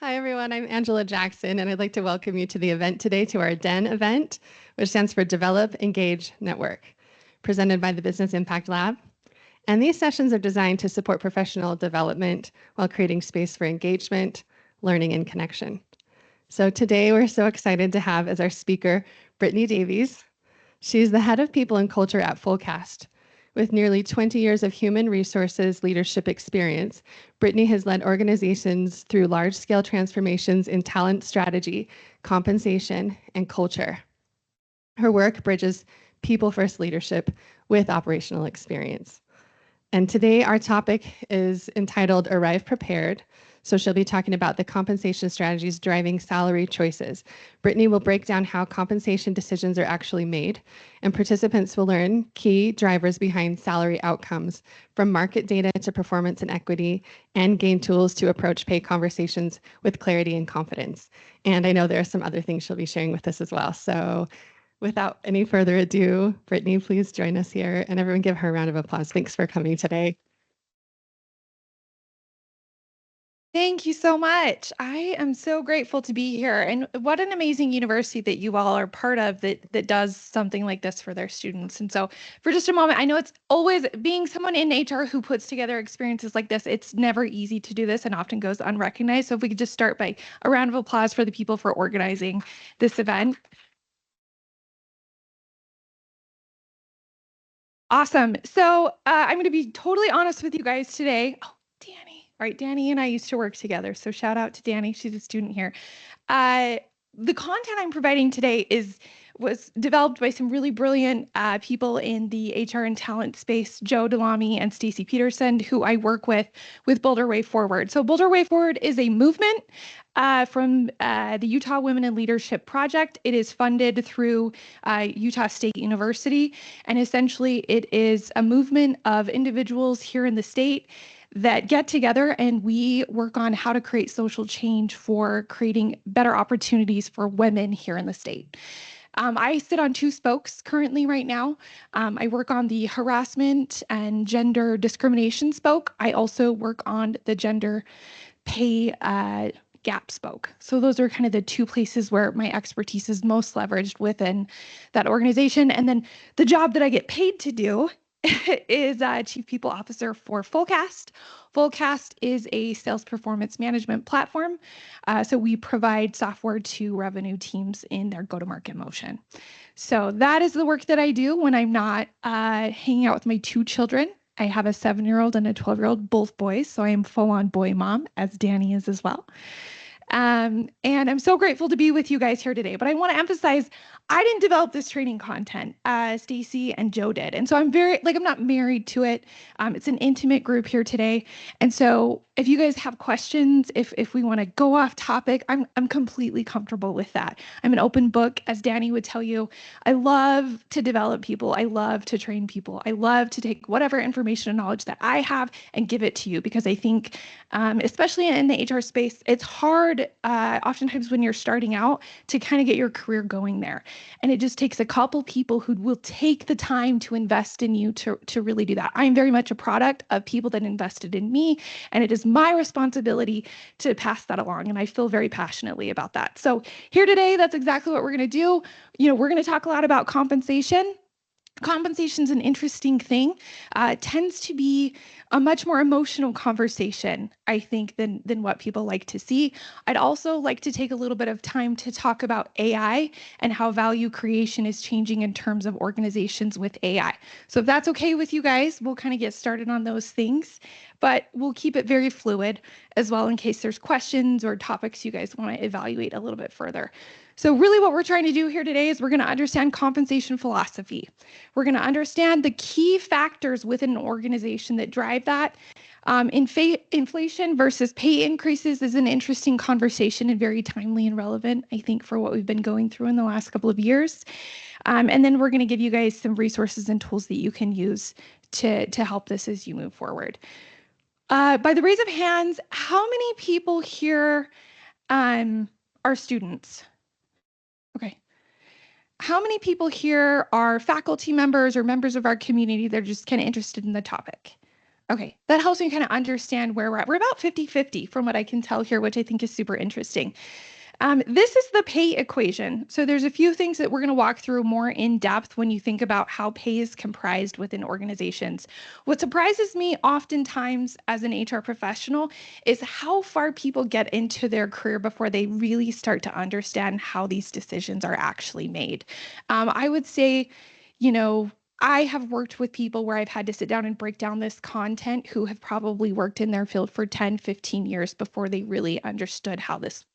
Hi, everyone. I'm Angela Jackson, and I'd like to welcome you to the event today, to our DEN event, which stands for Develop, Engage, Network, presented by the Business Impact Lab. And these sessions are designed to support professional development while creating space for engagement, learning, and connection. So today, we're so excited to have as our speaker, Brittany Davies. She's the head of people and culture at Fullcast. With nearly 20 years of human resources leadership experience, Brittany has led organizations through large-scale transformations in talent strategy, compensation, and culture. Her work bridges people-first leadership with operational experience. And today our topic is entitled Arrive Prepared. So she'll be talking about the compensation strategies driving salary choices. Brittany will break down how compensation decisions are actually made, and participants will learn key drivers behind salary outcomes, from market data to performance and equity, and gain tools to approach pay conversations with clarity and confidence. And I know there are some other things she'll be sharing with us as well. So without any further ado, Brittany, please join us here, and everyone give her a round of applause. Thanks for coming today. Thank you so much. I am so grateful to be here. And what an amazing university that you all are part of that does something like this for their students. And so for just a moment, I know it's always being someone in HR who puts together experiences like this, it's never easy to do this and often goes unrecognized. So if we could just start by a round of applause for the people for organizing this event. Awesome. So I'm going to be totally honest with you guys today. Oh, Danny. All right, Danny and I used to work together. So shout out to Danny. She's a student here. Uh, the content I'm providing today was developed by some really brilliant people in the HR and talent space, Joe Delamy and Stacy Peterson, who I work with Boulder Way Forward. So Boulder Way Forward is a movement from the Utah Women in Leadership Project. It is funded through Utah State University, and essentially it is a movement of individuals here in the state that get together and we work on how to create social change for creating better opportunities for women here in the state. I sit on two spokes currently right now. I work on the harassment and gender discrimination spoke. I also work on the gender pay gap spoke. So those are kind of the two places where my expertise is most leveraged within that organization. And then the job that I get paid to do is Chief People Officer for Fullcast. Fullcast is a sales performance management platform. So we provide software to revenue teams in their go-to-market motion. So that is the work that I do when I'm not hanging out with my two children. I have a 7-year-old and a 12-year-old, both boys. So I am full-on boy mom, as Danny is as well. And I'm so grateful to be with you guys here today. But I want to emphasize, I didn't develop this training content. Stacy and Joe did. And so I'm not married to it. It's an intimate group here today. And so if you guys have questions, if we want to go off topic, I'm completely comfortable with that. I'm an open book, as Danny would tell you. I love to develop people. I love to train people. I love to take whatever information and knowledge that I have and give it to you, because I think, especially in the HR space, it's hard oftentimes when you're starting out to kind of get your career going there. And it just takes a couple people who will take the time to invest in you to really do that. I'm very much a product of people that invested in me, and it is my responsibility to pass that along. And I feel very passionately about that. So here today, that's exactly what we're going to do. We're going to talk a lot about compensation. Compensation is an interesting thing. It tends to be a much more emotional conversation, I think, than what people like to see. I'd also like to take a little bit of time to talk about AI and how value creation is changing in terms of organizations with AI. So if that's okay with you guys, we'll kind of get started on those things, but we'll keep it very fluid as well in case there's questions or topics you guys want to evaluate a little bit further. So really what we're trying to do here today is we're going to understand compensation philosophy. We're going to understand the key factors within an organization that drive that. Inflation versus pay increases is an interesting conversation and very timely and relevant, I think, for what we've been going through in the last couple of years. And then we're going to give you guys some resources and tools that you can use to help this as you move forward. By the raise of hands, how many people here are students? Okay. How many people here are faculty members or members of our community that are just kind of interested in the topic? Okay, that helps me kind of understand where we're at. We're about 50-50 from what I can tell here, which I think is super interesting. This is the pay equation. So there's a few things that we're going to walk through more in depth when you think about how pay is comprised within organizations. What surprises me oftentimes as an HR professional is how far people get into their career before they really start to understand how these decisions are actually made. I would say, you know, I have worked with people where I've had to sit down and break down this content who have probably worked in their field for 10, 15 years before they really understood how this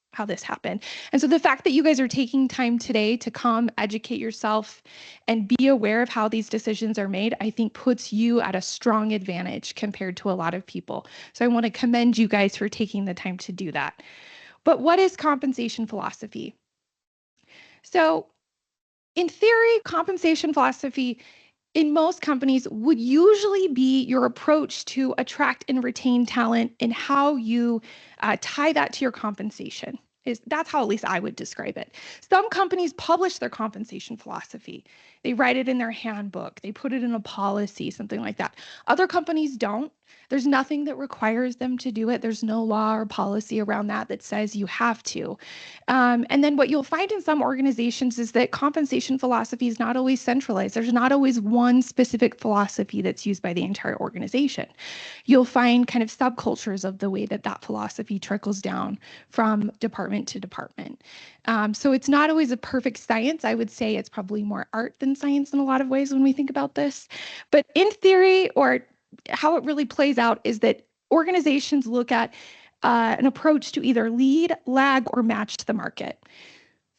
happened. And so the fact that you guys are taking time today to come educate yourself and be aware of how these decisions are made, I think puts you at a strong advantage compared to a lot of people. So I want to commend you guys for taking the time to do that. But what is compensation philosophy? So in theory, compensation philosophy in most companies would usually be your approach to attract and retain talent and how you tie that to your compensation. That's how at least I would describe it. Some companies publish their compensation philosophy. They write it in their handbook. They put it in a policy, something like that. Other companies don't. There's nothing that requires them to do it. There's no law or policy around that says you have to. And then what you'll find in some organizations is that compensation philosophy is not always centralized. There's not always one specific philosophy that's used by the entire organization. You'll find kind of subcultures of the way that philosophy trickles down from department to department. So it's not always a perfect science. I would say it's probably more art than science in a lot of ways when we think about this. But in theory, or how it really plays out, is that organizations look at an approach to either lead, lag, or match the market.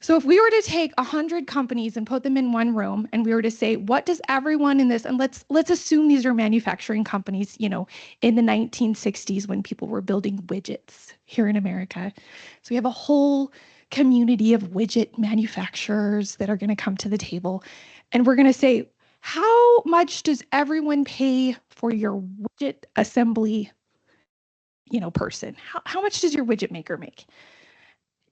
So if we were to take 100 companies and put them in one room and we were to say, what does everyone in this, and let's assume these are manufacturing companies, in the 1960s when people were building widgets here in America. So we have a whole community of widget manufacturers that are going to come to the table. And we're going to say, how much does everyone pay for your widget assembly, person? How much does your widget maker make?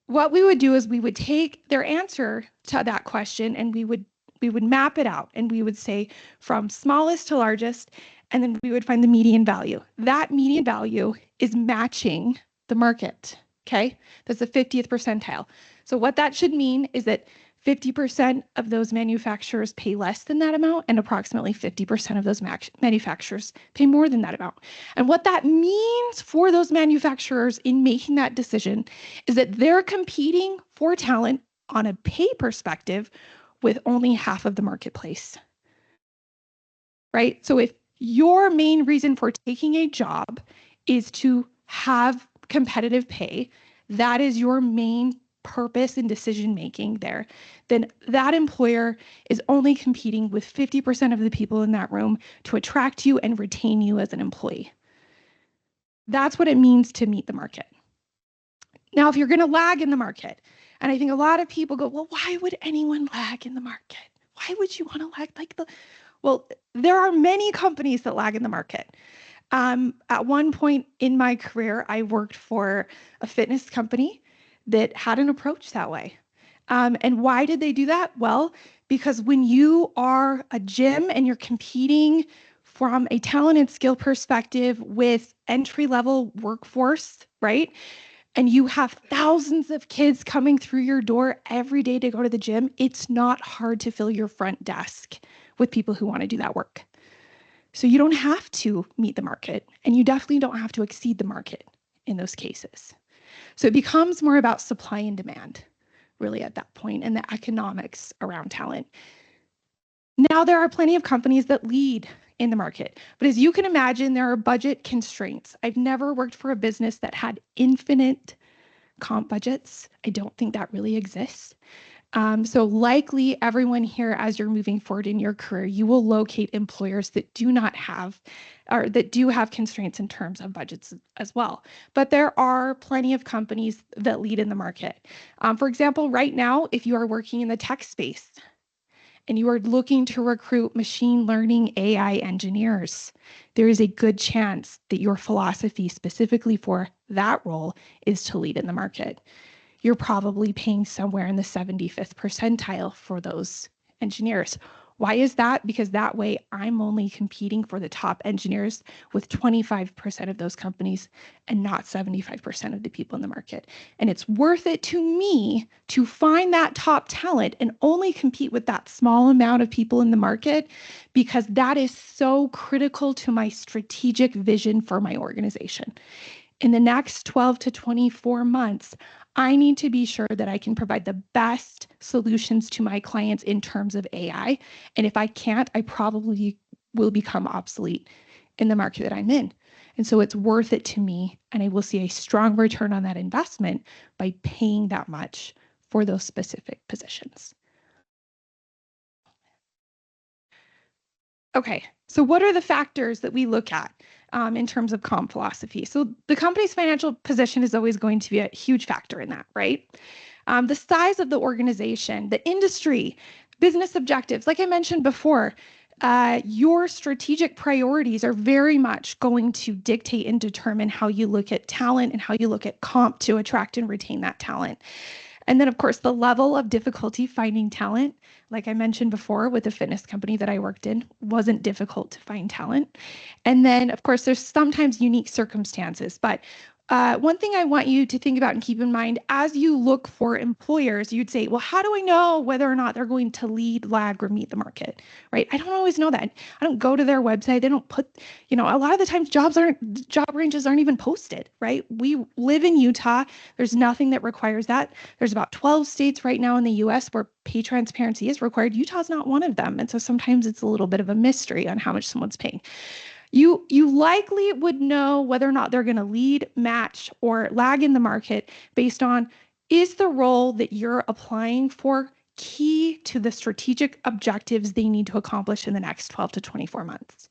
What we would do is we would take their answer to that question and we would map it out and we would say from smallest to largest, and then we would find the median value. That median value is matching the market, okay? That's the 50th percentile. So what that should mean is that 50% of those manufacturers pay less than that amount, and approximately 50% of those manufacturers pay more than that amount. And what that means for those manufacturers in making that decision is that they're competing for talent on a pay perspective with only half of the marketplace, right? So if your main reason for taking a job is to have competitive pay, that is your main purpose in decision making there, then that employer is only competing with 50% of the people in that room to attract you and retain you as an employee. That's what it means to meet the market. Now, if you're going to lag in the market, and I think a lot of people go, well, why would anyone lag in the market? Why would you want to lag Well, there are many companies that lag in the market. At one point in my career, I worked for a fitness company that had an approach that way. And why did they do that? Well, because when you are a gym and you're competing from a talent and skill perspective with entry-level workforce, right? And you have thousands of kids coming through your door every day to go to the gym, it's not hard to fill your front desk with people who want to do that work. So you don't have to meet the market, and you definitely don't have to exceed the market in those cases. So it becomes more about supply and demand, really, at that point, and the economics around talent. Now, there are plenty of companies that lead in the market, but as you can imagine, there are budget constraints. I've never worked for a business that had infinite comp budgets. I don't think that really exists. So likely everyone here, as you're moving forward in your career, you will locate employers that do not have, or that do have constraints in terms of budgets as well. But there are plenty of companies that lead in the market. For example, right now, if you are working in the tech space and you are looking to recruit machine learning AI engineers, there is a good chance that your philosophy specifically for that role is to lead in the market. You're probably paying somewhere in the 75th percentile for those engineers. Why is that? Because that way I'm only competing for the top engineers with 25% of those companies and not 75% of the people in the market. And it's worth it to me to find that top talent and only compete with that small amount of people in the market, because that is so critical to my strategic vision for my organization. In the next 12 to 24 months, I need to be sure that I can provide the best solutions to my clients in terms of AI. And if I can't, I probably will become obsolete in the market that I'm in. And so it's worth it to me, and I will see a strong return on that investment by paying that much for those specific positions. Okay, so what are the factors that we look at in terms of comp philosophy? So the company's financial position is always going to be a huge factor in that, right? The size of the organization, the industry, business objectives. Like I mentioned before, your strategic priorities are very much going to dictate and determine how you look at talent and how you look at comp to attract and retain that talent. And then, of course, the level of difficulty finding talent, like I mentioned before, with the fitness company that I worked in, wasn't difficult to find talent. And then, of course, there's sometimes unique circumstances. But one thing I want you to think about and keep in mind as you look for employers, you'd say, well, how do I know whether or not they're going to lead, lag, or meet the market, right? I don't always know that. I don't go to their website. They don't put, a lot of the times job ranges aren't even posted, right? We live in Utah. There's nothing that requires that. There's about 12 states right now in the US where pay transparency is required. Utah's not one of them. And so sometimes it's a little bit of a mystery on how much someone's paying. You likely would know whether or not they're going to lead, match, or lag in the market based on, is the role that you're applying for key to the strategic objectives they need to accomplish in the next 12 to 24 months,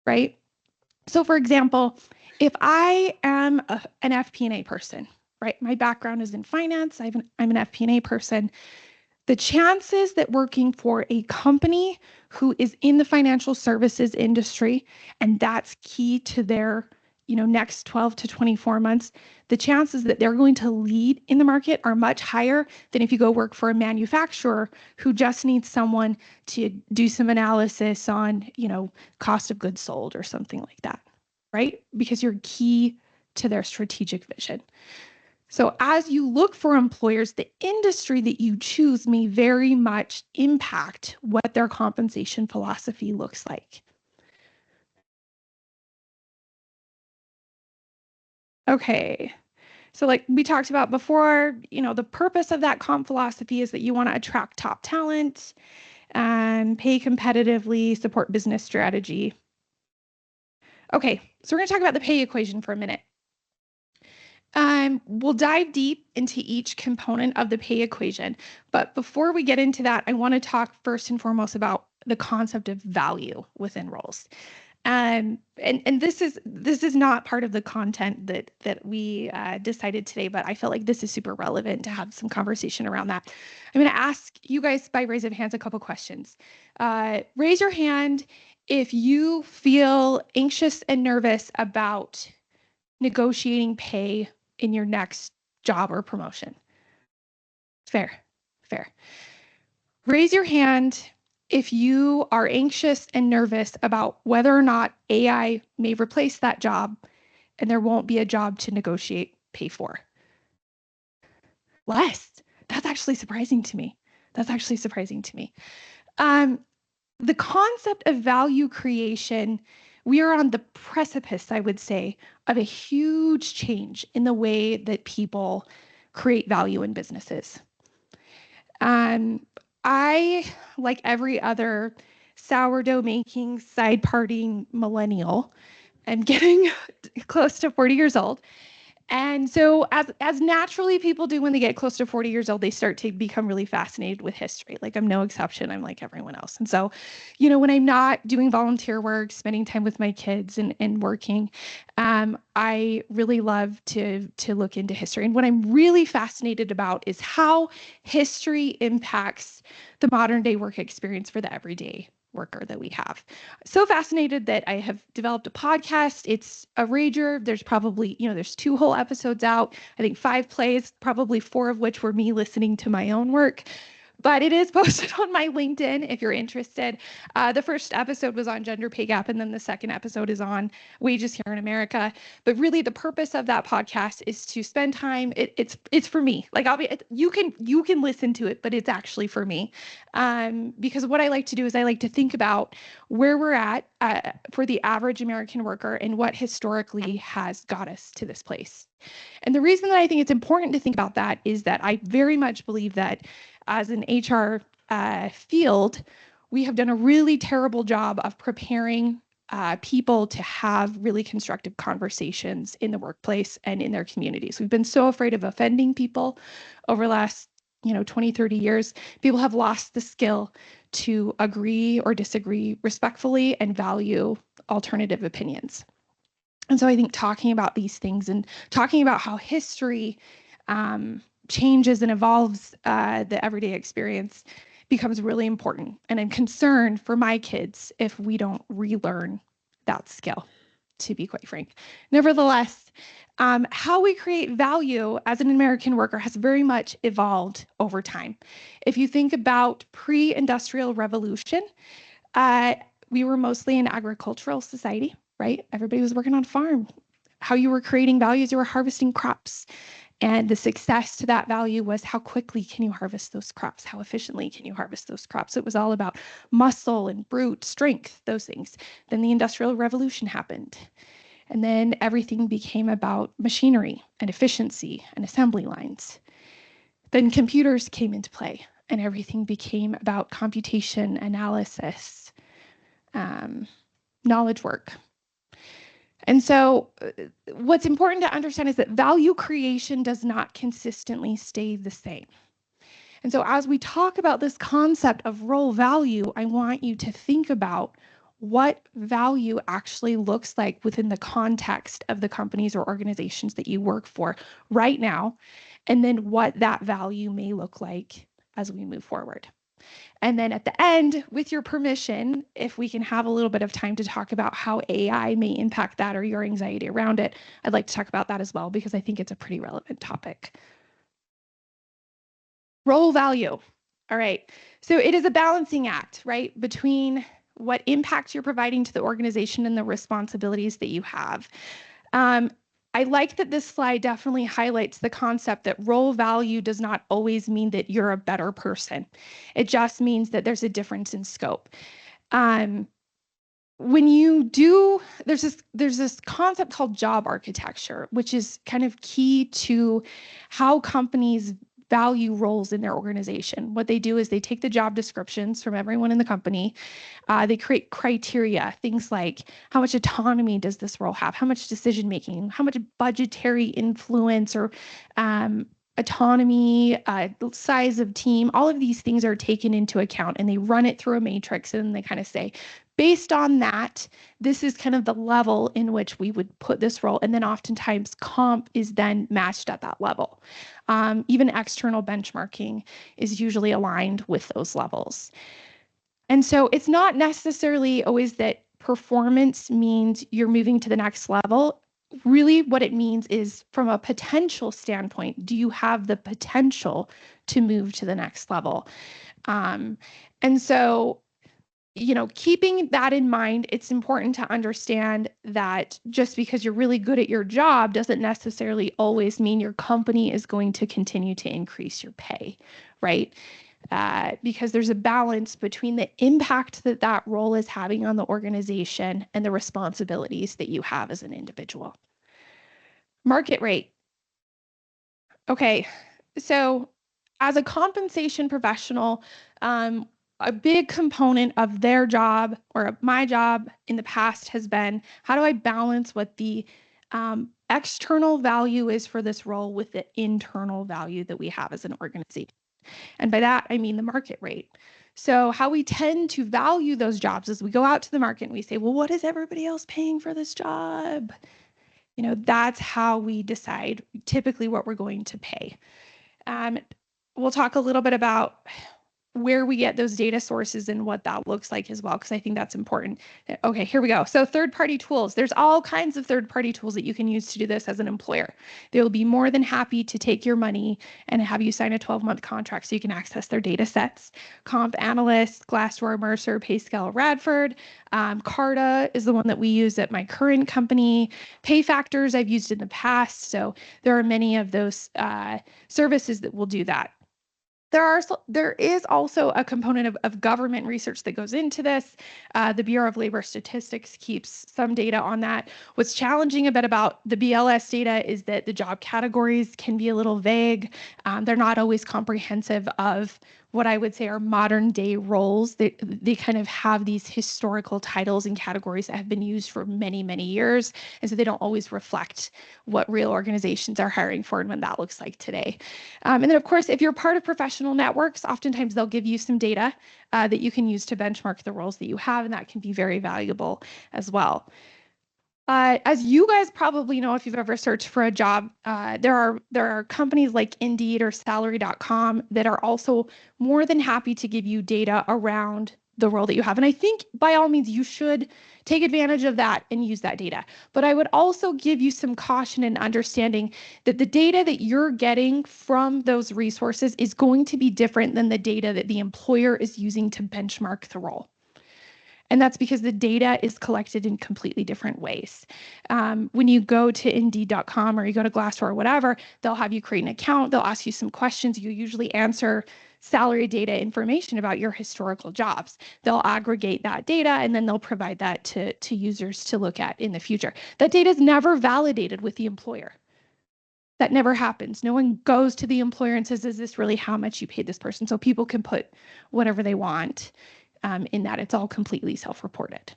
right? So for example, if I am an FP&A person, right? My background is in finance. I'm an FP&A person. The chances that working for a company who is in the financial services industry, and that's key to their next 12 to 24 months, the chances that they're going to lead in the market are much higher than if you go work for a manufacturer who just needs someone to do some analysis on, cost of goods sold or something like that, right? Because you're key to their strategic vision. So as you look for employers, the industry that you choose may very much impact what their compensation philosophy looks like. Okay. So like we talked about before, the purpose of that comp philosophy is that you want to attract top talent and pay competitively, support business strategy. Okay, so we're going to talk about the pay equation for a minute. We'll dive deep into each component of the pay equation. But before we get into that, I want to talk first and foremost about the concept of value within roles. And this is not part of the content that we decided today, but I felt like this is super relevant to have some conversation around that. I'm going to ask you guys by raise of hands a couple questions. Raise your hand if you feel anxious and nervous about negotiating pay in your next job or promotion. Fair. Raise your hand if you are anxious and nervous about whether or not AI may replace that job and there won't be a job to negotiate pay for. Less. That's actually surprising to me. The concept of value creation, we are on the precipice, I would say, of a huge change in the way that people create value in businesses. I, like every other sourdough making, side partying millennial, am getting close to 40 years old. And so as naturally people do when they get close to 40 years old, they start to become really fascinated with history. Like I'm no exception. I'm like everyone else. And so, when I'm not doing volunteer work, spending time with my kids and working, I really love to look into history. And what I'm really fascinated about is how history impacts the modern day work experience for the everyday worker that we have. So fascinated that I have developed a podcast. It's a rager. There's probably, there's 2 whole episodes out. I think 5 plays, probably 4 of which were me listening to my own work. but it is posted on my LinkedIn if you're interested. The first episode was on gender pay gap, and then the second episode is on wages here in America. But really, the purpose of that podcast is to spend time. It's for me. Like you can listen to it, but it's actually for me, because what I like to do is I like to think about where we're at for the average American worker and what historically has got us to this place. And the reason that I think it's important to think about that is that I very much believe that as an HR field, we have done a really terrible job of preparing people to have really constructive conversations in the workplace and in their communities. We've been so afraid of offending people over the last 20, 30 years. People have lost the skill to agree or disagree respectfully and value alternative opinions. And so I think talking about these things and talking about how history changes and evolves the everyday experience becomes really important. And I'm concerned for my kids if we don't relearn that skill, to be quite frank. Nevertheless, how we create value as an American worker has very much evolved over time. If you think about pre-industrial revolution, we were mostly an agricultural society, right? Everybody was working on a farm. How you were creating values, you were harvesting crops. And the success to that value was how quickly can you harvest those crops? How efficiently can you harvest those crops? It was all about muscle and brute strength, those things. Then the Industrial Revolution happened. And then everything became about machinery and efficiency and assembly lines. Then computers came into play and everything became about computation, analysis, knowledge work. And so what's important to understand is that value creation does not consistently stay the same. And so as we talk about this concept of role value, I want you to think about what value actually looks like within the context of the companies or organizations that you work for right now, and then what that value may look like as we move forward. And then at the end, with your permission, if we can have a little bit of time to talk about how AI may impact that or your anxiety around it, I'd like to talk about that as well, because I think it's a pretty relevant topic. Role value. All right. So it is a balancing act, right, between what impact you're providing to the organization and the responsibilities that you have. I like that this slide definitely highlights the concept that role value does not always mean that you're a better person. It just means that there's a difference in scope. When you do, there's this concept called job architecture, which is kind of key to how companies value roles in their organization. What they do is they take the job descriptions from everyone in the company. They create criteria, things like how much autonomy does this role have? How much decision making? How much budgetary influence or autonomy, size of team? All of these things are taken into account, and they run it through a matrix, and they kind of say, based on that, this is kind of the level in which we would put this role. And then oftentimes comp is then matched at that level. Even external benchmarking is usually aligned with those levels. And so it's not necessarily always that performance means you're moving to the next level. Really, what it means is from a potential standpoint, do you have the potential to move to the next level? And so, keeping that in mind, it's important to understand that just because you're really good at your job doesn't necessarily always mean your company is going to continue to increase your pay, right? Because there's a balance between the impact that that role is having on the organization and the responsibilities that you have as an individual. Market rate. Okay, so as a compensation professional, a big component of their job or my job in the past has been, how do I balance what the external value is for this role with the internal value that we have as an organization? And by that, I mean the market rate. So how we tend to value those jobs is we go out to the market and we say, well, what is everybody else paying for this job? That's how we decide typically what we're going to pay. We'll talk a little bit about where we get those data sources and what that looks like as well, because I think that's important. Okay, here we go. So third-party tools. There's all kinds of third-party tools that you can use to do this as an employer. They will be more than happy to take your money and have you sign a 12-month contract so you can access their data sets. Comp Analyst, Glassdoor, Mercer, PayScale, Radford. Carta is the one that we use at my current company. PayFactors I've used in the past. So there are many of those services that will do that. There is also a component of government research that goes into this. The Bureau of Labor Statistics keeps some data on that. What's challenging a bit about the BLS data is that the job categories can be a little vague. They're not always comprehensive of what I would say are modern day roles. They kind of have these historical titles and categories that have been used for many, many years. And so they don't always reflect what real organizations are hiring for and what that looks like today. And then, of course, if you're part of professional networks, oftentimes they'll give you some data that you can use to benchmark the roles that you have, and that can be very valuable as well. As you guys probably know, if you've ever searched for a job, there are companies like Indeed or Salary.com that are also more than happy to give you data around the role that you have. And I think by all means, you should take advantage of that and use that data. But I would also give you some caution and understanding that the data that you're getting from those resources is going to be different than the data that the employer is using to benchmark the role. And that's because the data is collected in completely different ways. When you go to Indeed.com or you go to Glassdoor or whatever, they'll have you create an account. They'll ask you some questions. You usually answer salary data information about your historical jobs. They'll aggregate that data and then they'll provide that to users to look at in the future. That data is never validated with the employer. That never happens. No one goes to the employer and says, is this really how much you paid this person? So people can put whatever they want in that. It's all completely self-reported.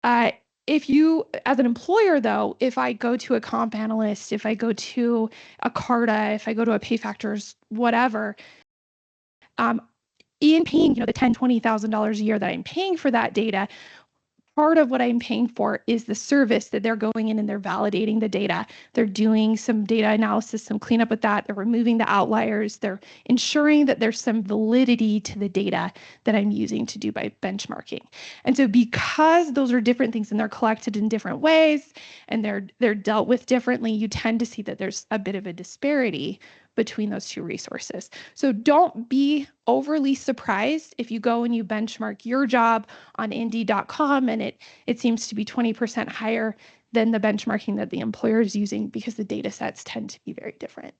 If you, as an employer though, if I go to a comp analyst, if I go to a Carta, if I go to a PayFactors, whatever, in paying, the $10,000, $20,000 a year that I'm paying for that data, part of what I'm paying for is the service that they're going in and they're validating the data. They're doing some data analysis, some cleanup with that. They're removing the outliers. They're ensuring that there's some validity to the data that I'm using to do by benchmarking. And so because those are different things and they're collected in different ways and they're dealt with differently, you tend to see that there's a bit of a disparity between those two resources. So don't be overly surprised if you go and you benchmark your job on Indeed.com and it seems to be 20% higher than the benchmarking that the employer is using, because the data sets tend to be very different.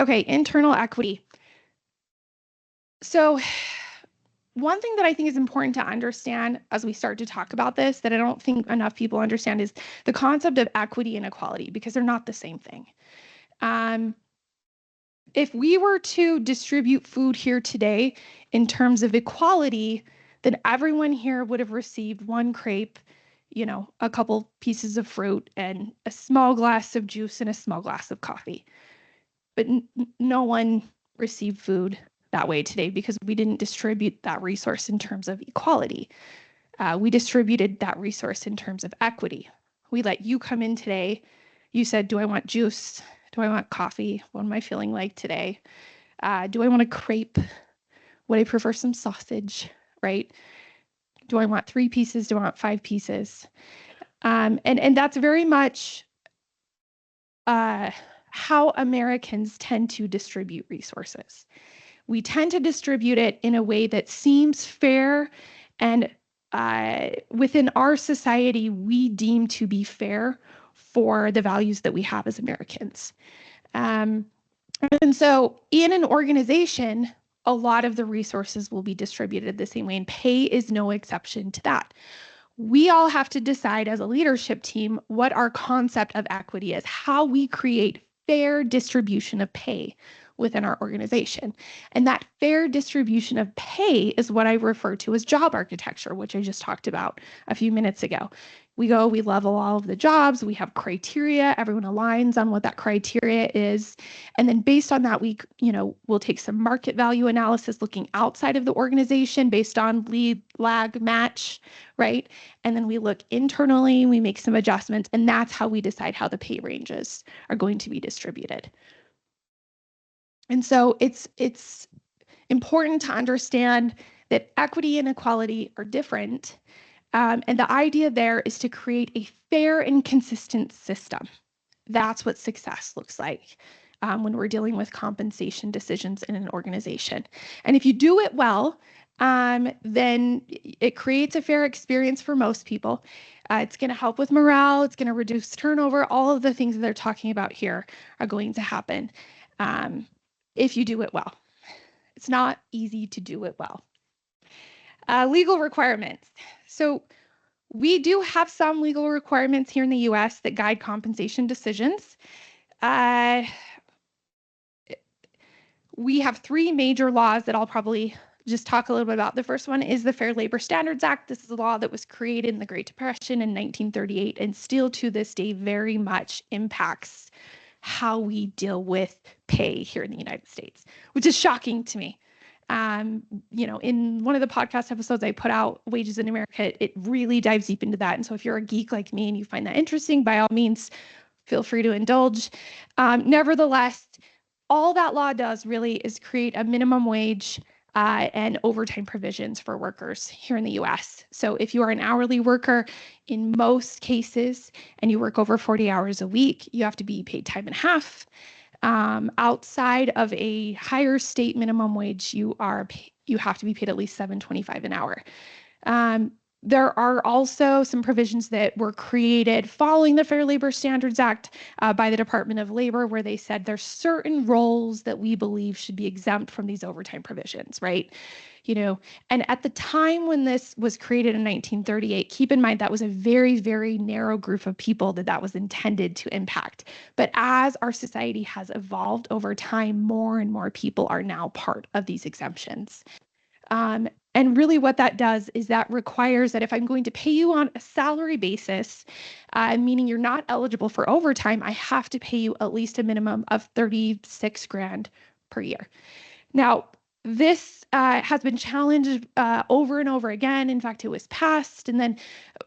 Okay, internal equity. So one thing that I think is important to understand as we start to talk about this, that I don't think enough people understand, is the concept of equity and equality, because they're not the same thing. If we were to distribute food here today in terms of equality, then everyone here would have received one crepe, a couple pieces of fruit and a small glass of juice and a small glass of coffee. But no one received food that way today because we didn't distribute that resource in terms of equality. We distributed that resource in terms of equity. We let you come in today. You said, do I want juice? Do I want coffee? What am I feeling like today? Do I want a crepe? Would I prefer some sausage, right? Do I want 3 pieces? Do I want 5 pieces? And that's very much how Americans tend to distribute resources. We tend to distribute it in a way that seems fair, and within our society, we deem to be fair for the values that we have as Americans. And so in an organization, a lot of the resources will be distributed the same way, and pay is no exception to that. We all have to decide as a leadership team what our concept of equity is, how we create fair distribution of pay within our organization. And that fair distribution of pay is what I refer to as job architecture, which I just talked about a few minutes ago. We level all of the jobs, we have criteria, everyone aligns on what that criteria is. And then based on that, we'll take some market value analysis looking outside of the organization based on lead, lag, match, right? And then we look internally, we make some adjustments, and that's how we decide how the pay ranges are going to be distributed. And so it's important to understand that equity and equality are different. And the idea there is to create a fair and consistent system. That's what success looks like when we're dealing with compensation decisions in an organization. And if you do it well, then it creates a fair experience for most people. It's going to help with morale. It's going to reduce turnover. All of the things that they're talking about here are going to happen if you do it well. It's not easy to do it well. Legal requirements. So we do have some legal requirements here in the US that guide compensation decisions. We have three major laws that I'll probably just talk a little bit about. The first one is the Fair Labor Standards Act. This is a law that was created in the Great Depression in 1938 and still to this day very much impacts how we deal with pay here in the United States, which is shocking to me. In one of the podcast episodes I put out, Wages in America, it really dives deep into that. And so if you're a geek like me and you find that interesting, by all means, feel free to indulge. Nevertheless, all that law does really is create a minimum wage and overtime provisions for workers here in the US. So if you are an hourly worker, in most cases, and you work over 40 hours a week, you have to be paid time and a half. Outside of a higher state minimum wage, you have to be paid at least $7.25 an hour. There are also some provisions that were created following the Fair Labor Standards Act by the Department of Labor, where they said there's certain roles that we believe should be exempt from these overtime provisions, right? And at the time when this was created in 1938, keep in mind that was a very, very narrow group of people that was intended to impact. But as our society has evolved over time, more and more people are now part of these exemptions. And really what that does is that requires that if I'm going to pay you on a salary basis, meaning you're not eligible for overtime, I have to pay you at least a minimum of 36 grand per year. Now, this has been challenged over and over again. In fact, it was passed. And then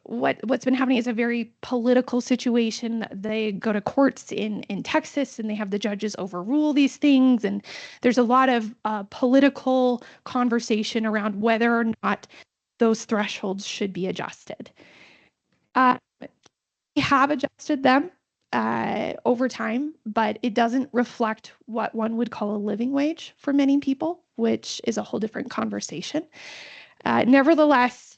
what's been happening is a very political situation. They go to courts in Texas and they have the judges overrule these things. And there's a lot of political conversation around whether or not those thresholds should be adjusted. We have adjusted them over time, but it doesn't reflect what one would call a living wage for many people, which is a whole different conversation. Nevertheless,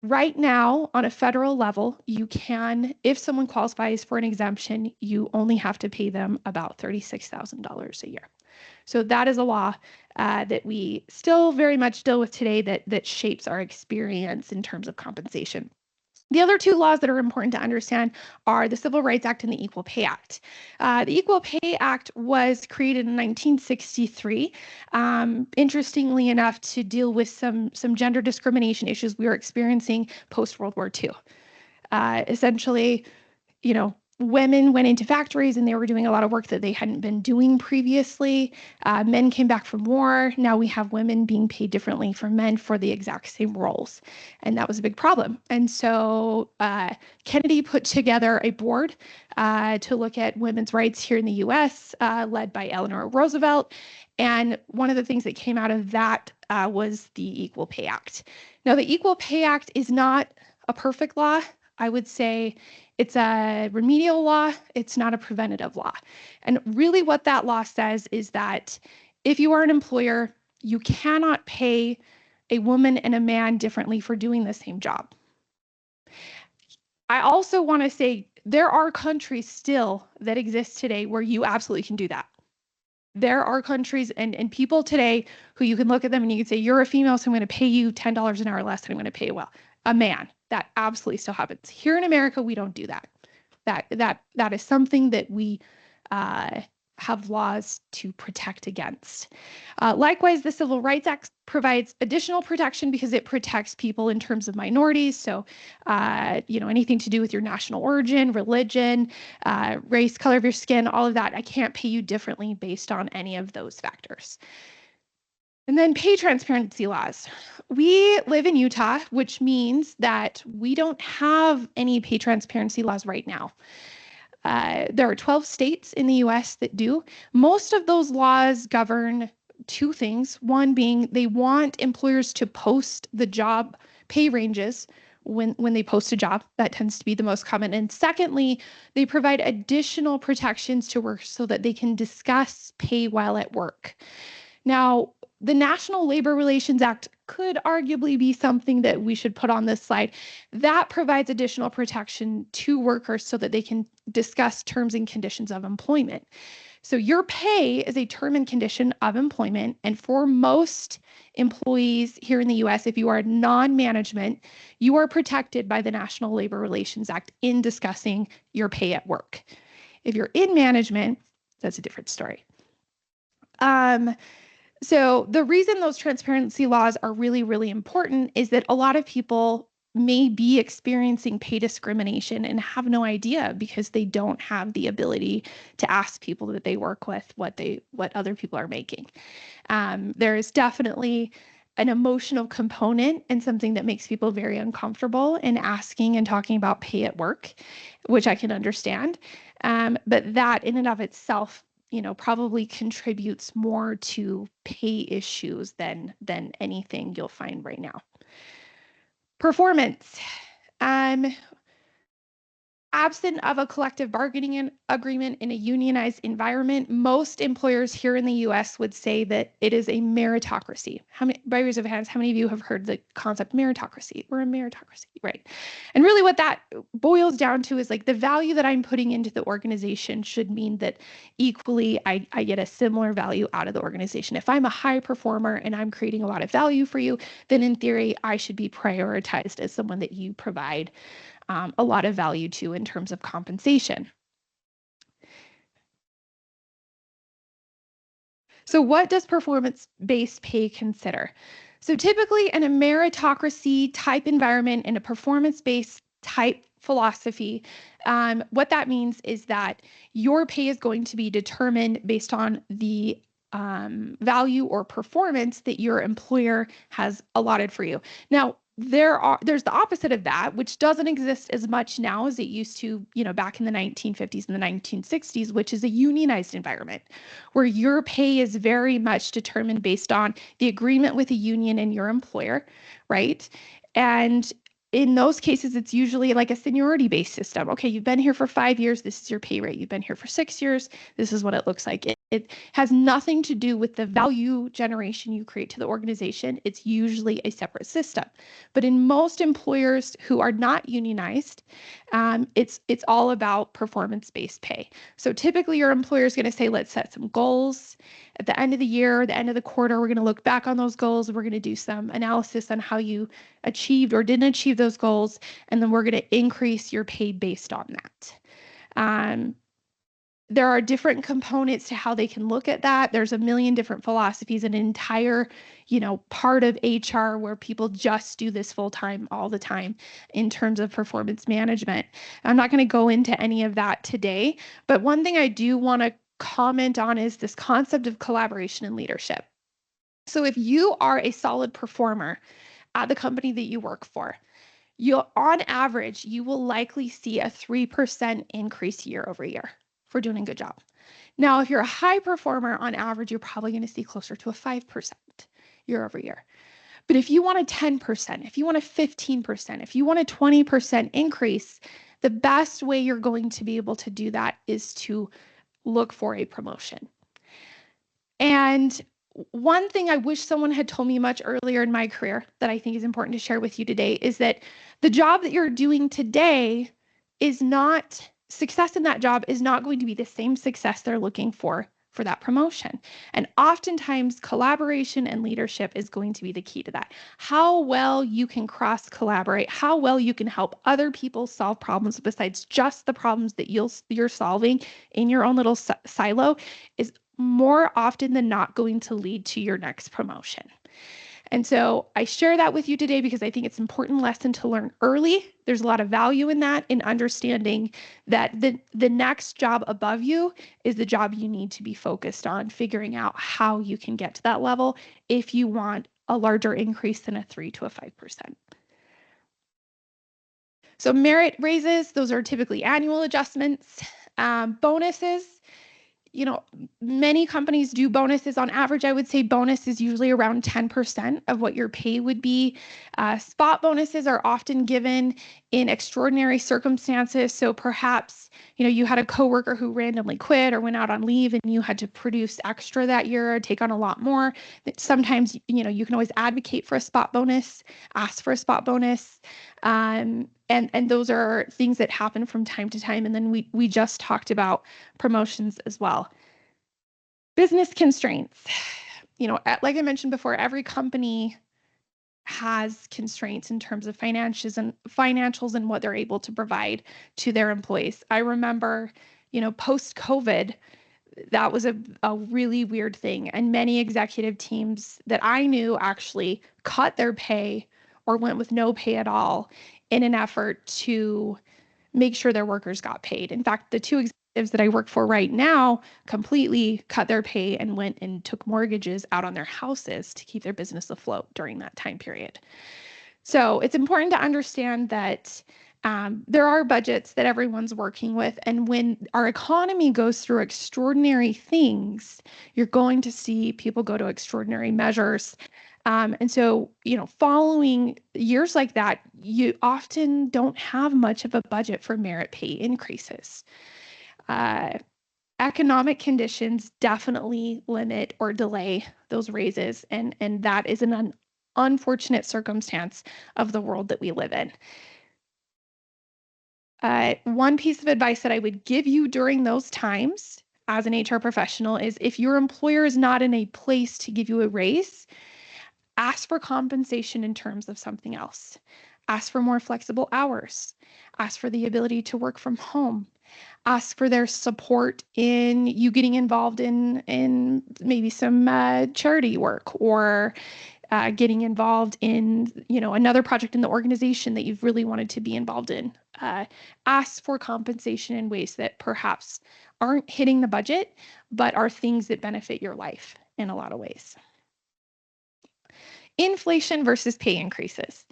right now on a federal level, you can, if someone qualifies for an exemption, you only have to pay them about $36,000 a year. So that is a law that we still very much deal with today that shapes our experience in terms of compensation. The other two laws that are important to understand are the Civil Rights Act and the Equal Pay Act. The Equal Pay Act was created in 1963, interestingly enough, to deal with some gender discrimination issues we were experiencing post-World War II. Essentially, women went into factories and they were doing a lot of work that they hadn't been doing previously. Men came back from war. Now we have women being paid differently from men for the exact same roles. And that was a big problem. And so Kennedy put together a board to look at women's rights here in the US, led by Eleanor Roosevelt. And one of the things that came out of that was the Equal Pay Act. Now, the Equal Pay Act is not a perfect law. I would say it's a remedial law. It's not a preventative law. And really what that law says is that if you are an employer, you cannot pay a woman and a man differently for doing the same job. I also want to say there are countries still that exist today where you absolutely can do that. There are countries and people today who you can look at them and you can say, you're a female, so I'm going to pay you $10 an hour less than I'm going to pay a man. That absolutely still happens. Here in America, we don't do that. That is something that we have laws to protect against. Likewise, the Civil Rights Act provides additional protection because it protects people in terms of minorities. So, anything to do with your national origin, religion, race, color of your skin, all of that. I can't pay you differently based on any of those factors. And then pay transparency laws. We live in Utah, which means that we don't have any pay transparency laws right now. There are 12 states in the US that do. Most of those laws govern two things. One being they want employers to post the job pay ranges when they post a job. That tends to be the most common. And secondly, they provide additional protections to work so that they can discuss pay while at work. Now, the National Labor Relations Act could arguably be something that we should put on this slide. That provides additional protection to workers so that they can discuss terms and conditions of employment. So your pay is a term and condition of employment. And for most employees here in the US, if you are non-management, you are protected by the National Labor Relations Act in discussing your pay at work. If you're in management, that's a different story. So the reason those transparency laws are really, really important is that a lot of people may be experiencing pay discrimination and have no idea because they don't have the ability to ask people that they work with what other people are making. There is definitely an emotional component and something that makes people very uncomfortable in asking and talking about pay at work, which I can understand. But that in and of itself, probably contributes more to pay issues than anything you'll find right now. Performance. Absent of a collective bargaining agreement in a unionized environment, most employers here in the US would say that it is a meritocracy. By raise of hands, how many of you have heard the concept meritocracy? We're a meritocracy, right? And really what that boils down to is like the value that I'm putting into the organization should mean that equally I get a similar value out of the organization. If I'm a high performer and I'm creating a lot of value for you, then in theory, I should be prioritized as someone that you provide a lot of value to in terms of compensation. So what does performance-based pay consider? So typically in a meritocracy type environment, in a performance-based type philosophy, what that means is that your pay is going to be determined based on the value or performance that your employer has allotted for you. Now, there's the opposite of that, which doesn't exist as much now as it used to, back in the 1950s and the 1960s, which is a unionized environment where your pay is very much determined based on the agreement with a union and your employer, right? And in those cases, it's usually like a seniority-based system. Okay, you've been here for 5 years, this is your pay rate. You've been here for 6 years, this is what it looks like. It has nothing to do with the value generation you create to the organization. It's usually a separate system. But in most employers who are not unionized, it's all about performance-based pay. So typically your employer is going to say, let's set some goals. At the end of the year, the end of the quarter, we're going to look back on those goals. We're going to do some analysis on how you achieved or didn't achieve those goals. And then we're going to increase your pay based on that. There are different components to how they can look at that. There's a million different philosophies, an entire, part of HR where people just do this full time all the time in terms of performance management. I'm not going to go into any of that today, but one thing I do want to comment on is this concept of collaboration and leadership. So if you are a solid performer at the company that you work for, on average, you will likely see a 3% increase year over year for doing a good job. Now, if you're a high performer, on average, you're probably going to see closer to a 5% year over year. But if you want a 10%, if you want a 15%, if you want a 20% increase, the best way you're going to be able to do that is to look for a promotion. And one thing I wish someone had told me much earlier in my career that I think is important to share with you today is that the job that you're doing today is not, success in that job is not going to be the same success they're looking for that promotion. And oftentimes collaboration and leadership is going to be the key to that. How well you can cross collaborate, how well you can help other people solve problems besides just the problems that you're solving in your own little silo is more often than not going to lead to your next promotion. And so I share that with you today because I think it's an important lesson to learn early. There's a lot of value in that, in understanding that the next job above you is the job you need to be focused on, figuring out how you can get to that level if you want a larger increase than a 3 to a 5%. So merit raises, those are typically annual adjustments. Bonuses, many companies do bonuses. On average, I would say bonus is usually around 10% of what your pay would be. Spot bonuses are often given in extraordinary circumstances. So perhaps, you had a coworker who randomly quit or went out on leave and you had to produce extra that year or take on a lot more. Sometimes, you can always advocate for a spot bonus, ask for a spot bonus. And those are things that happen from time to time. And then we just talked about promotions as well. Business constraints. Like I mentioned before, every company has constraints in terms of financials and what they're able to provide to their employees. I remember, post-COVID, that was a really weird thing. And many executive teams that I knew actually cut their pay or went with no pay at all in an effort to make sure their workers got paid. In fact, the two executives that I work for right now completely cut their pay and went and took mortgages out on their houses to keep their business afloat during that time period. So it's important to understand that there are budgets that everyone's working with. And when our economy goes through extraordinary things, you're going to see people go to extraordinary measures. And so, following years like that, you often don't have much of a budget for merit pay increases. Economic conditions definitely limit or delay those raises, and that is an unfortunate circumstance of the world that we live in. One piece of advice that I would give you during those times as an HR professional is if your employer is not in a place to give you a raise, ask for compensation in terms of something else. Ask for more flexible hours. Ask for the ability to work from home. Ask for their support in you getting involved in maybe some charity work or getting involved in another project in the organization that you've really wanted to be involved in. Ask for compensation in ways that perhaps aren't hitting the budget, but are things that benefit your life in a lot of ways. Inflation versus pay increases.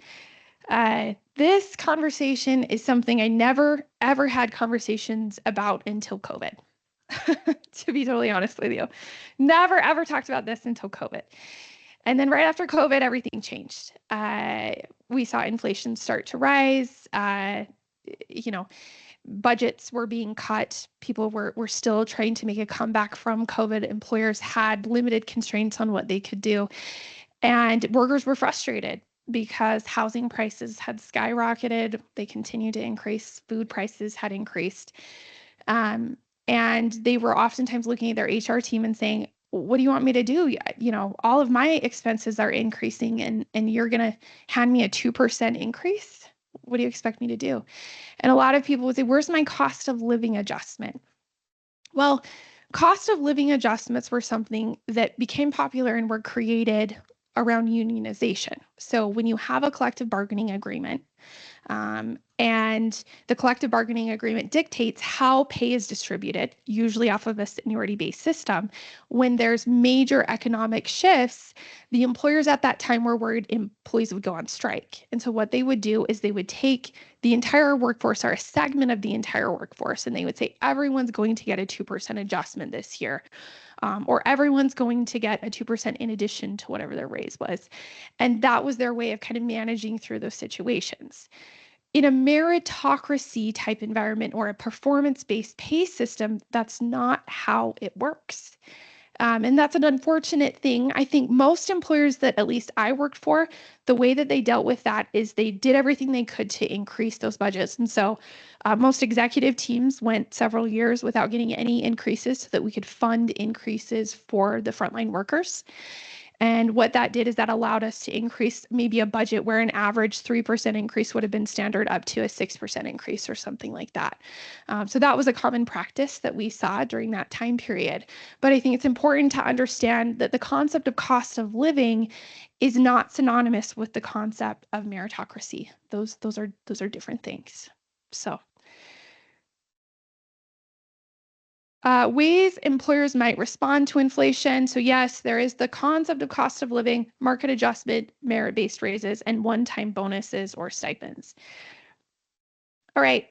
This conversation is something I never, ever had conversations about until COVID, to be totally honest with you. Never, ever talked about this until COVID. And then right after COVID, everything changed. We saw inflation start to rise. Budgets were being cut. People were still trying to make a comeback from COVID. Employers had limited constraints on what they could do. And workers were frustrated because housing prices had skyrocketed. They continued to increase. Food prices had increased. And they were oftentimes looking at their HR team and saying, what do you want me to do? All of my expenses are increasing and you're going to hand me a 2% increase? What do you expect me to do? And a lot of people would say, where's my cost of living adjustment? Well, cost of living adjustments were something that became popular and were created around unionization. So when you have a collective bargaining agreement, and the collective bargaining agreement dictates how pay is distributed, usually off of a seniority-based system. When there's major economic shifts, the employers at that time were worried employees would go on strike. And so what they would do is they would take the entire workforce or a segment of the entire workforce, and they would say, everyone's going to get a 2% adjustment this year. Or everyone's going to get a 2% in addition to whatever their raise was. And that was their way of kind of managing through those situations. In a meritocracy type environment or a performance-based pay system, that's not how it works. And that's an unfortunate thing. I think most employers that at least I worked for, the way that they dealt with that is they did everything they could to increase those budgets. And so most executive teams went several years without getting any increases so that we could fund increases for the frontline workers. And what that did is that allowed us to increase maybe a budget where an average 3% increase would have been standard up to a 6% increase or something like that. So that was a common practice that we saw during that time period. But I think it's important to understand that the concept of cost of living is not synonymous with the concept of meritocracy. Those are different things. So. Ways employers might respond to inflation. So yes, there is the concept of cost of living, market adjustment, merit-based raises, and one-time bonuses or stipends. All right.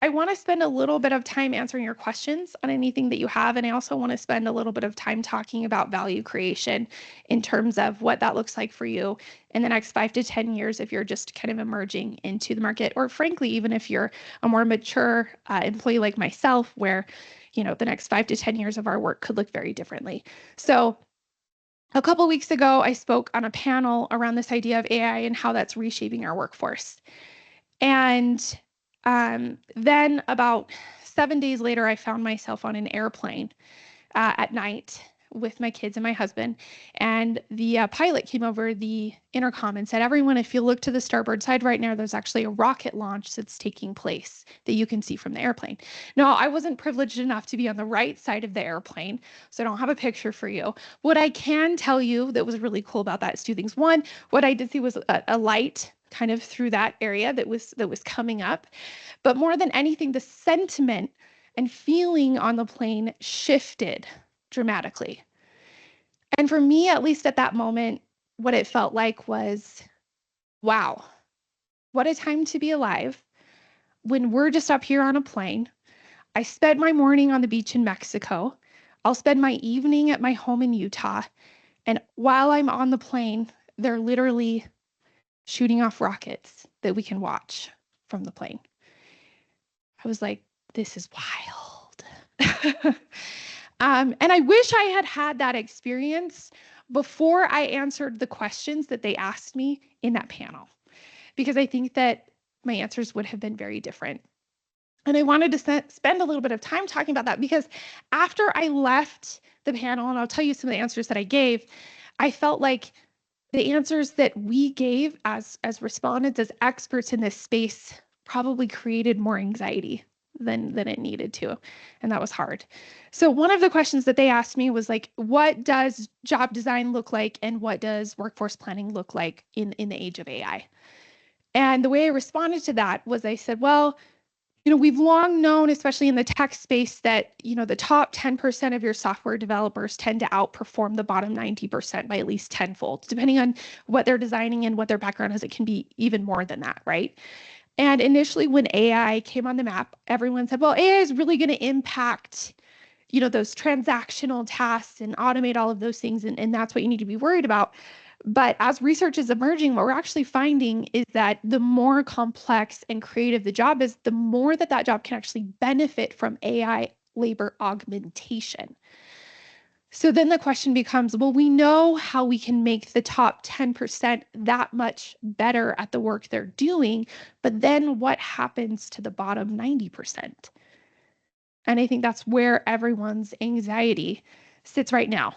I want to spend a little bit of time answering your questions on anything that you have. And I also want to spend a little bit of time talking about value creation in terms of what that looks like for you in the next 5 to 10 years if you're just kind of emerging into the market, or frankly, even if you're a more mature employee like myself, where, the next 5 to 10 years of our work could look very differently. So a couple of weeks ago, I spoke on a panel around this idea of AI and how that's reshaping our workforce. And then about 7 days later, I found myself on an airplane at night with my kids and my husband. And the pilot came over the intercom and said, everyone, if you look to the starboard side right now, there's actually a rocket launch that's taking place that you can see from the airplane. Now, I wasn't privileged enough to be on the right side of the airplane, so I don't have a picture for you. What I can tell you that was really cool about that is two things. One, what I did see was a light kind of through that area that was coming up. But more than anything, the sentiment and feeling on the plane shifted dramatically. And for me, at least at that moment, what it felt like was, wow, what a time to be alive when we're just up here on a plane. I spent my morning on the beach in Mexico. I'll spend my evening at my home in Utah. And while I'm on the plane, they're literally shooting off rockets that we can watch from the plane. I was like, this is wild. And I wish I had had that experience before I answered the questions that they asked me in that panel, because I think that my answers would have been very different. And I wanted to spend a little bit of time talking about that, because after I left the panel, and I'll tell you some of the answers that I gave, I felt like the answers that we gave as respondents, as experts in this space, probably created more anxiety than it needed to. And that was hard. So one of the questions that they asked me was like, what does job design look like? And what does workforce planning look like in the age of AI? And the way I responded to that was I said, well, we've long known, especially in the tech space, that, the top 10% of your software developers tend to outperform the bottom 90% by at least tenfold. Depending on what they're designing and what their background is, it can be even more than that, right? And initially, when AI came on the map, everyone said, well, AI is really going to impact, those transactional tasks and automate all of those things. And that's what you need to be worried about. But as research is emerging, what we're actually finding is that the more complex and creative the job is, the more that job can actually benefit from AI labor augmentation. So then the question becomes, well, we know how we can make the top 10% that much better at the work they're doing, but then what happens to the bottom 90%? And I think that's where everyone's anxiety sits right now.